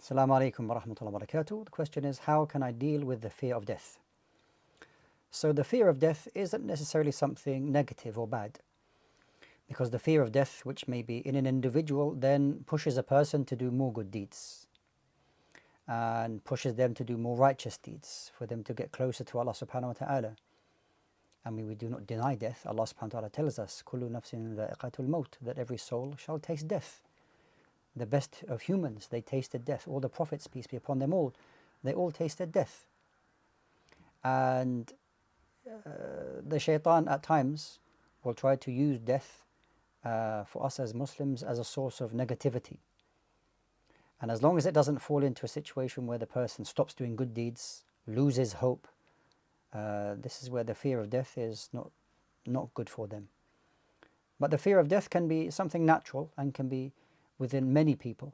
Assalamu alaikum wa rahmatullahi wa barakatuh. The question is, how can I deal with the fear of death? So the fear of death isn't necessarily something negative or bad, because the fear of death, which may be in an individual, then pushes a person to do more good deeds and pushes them to do more righteous deeds, for them to get closer to Allah subhanahu wa ta'ala. And we do not deny death. Allah subhanahu wa ta'ala tells us, Kullu nafsin dha'iqatul maut, that every soul shall taste death. The best of humans, they tasted death. All the prophets, peace be upon them all, they all tasted death. And the shaitan at times will try to use death for us as Muslims as a source of negativity. And as long as it doesn't fall into a situation where the person stops doing good deeds, loses hope, this is where the fear of death is not good for them. But the fear of death can be something natural and can be within many people.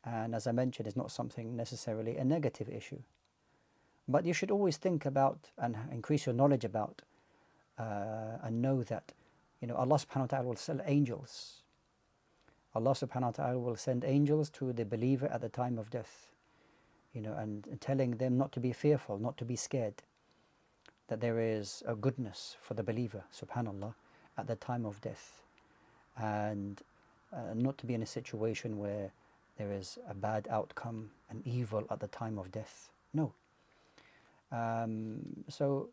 And as I mentioned, it's not something necessarily a negative issue. But you should always think about and increase your knowledge about and know that Allah subhanahu wa ta'ala will send angels. Allah subhanahu wa ta'ala will send angels to the believer at the time of death, and telling them not to be fearful, not to be scared, that there is a goodness for the believer, subhanallah, at the time of death, and not to be in a situation where there is a bad outcome and evil at the time of death. No. So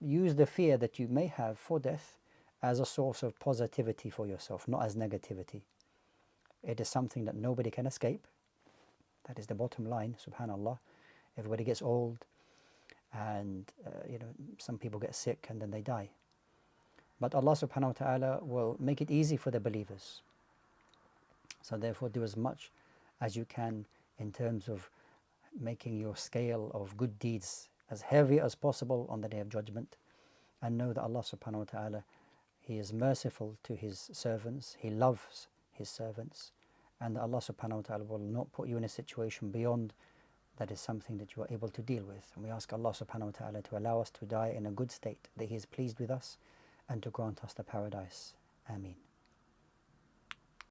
use the fear that you may have for death as a source of positivity for yourself, not as negativity. It is something that nobody can escape. That is the bottom line, subhanallah. Everybody gets old, and some people get sick and then they die. But Allah subhanahu wa ta'ala will make it easy for the believers. So therefore do as much as you can in terms of making your scale of good deeds as heavy as possible on the Day of Judgment, and know that Allah subhanahu wa ta'ala, He is merciful to His servants, He loves His servants, and that Allah subhanahu wa ta'ala will not put you in a situation beyond that is something that you are able to deal with. And we ask Allah subhanahu wa ta'ala to allow us to die in a good state, that He is pleased with us, and to grant us the paradise. Ameen.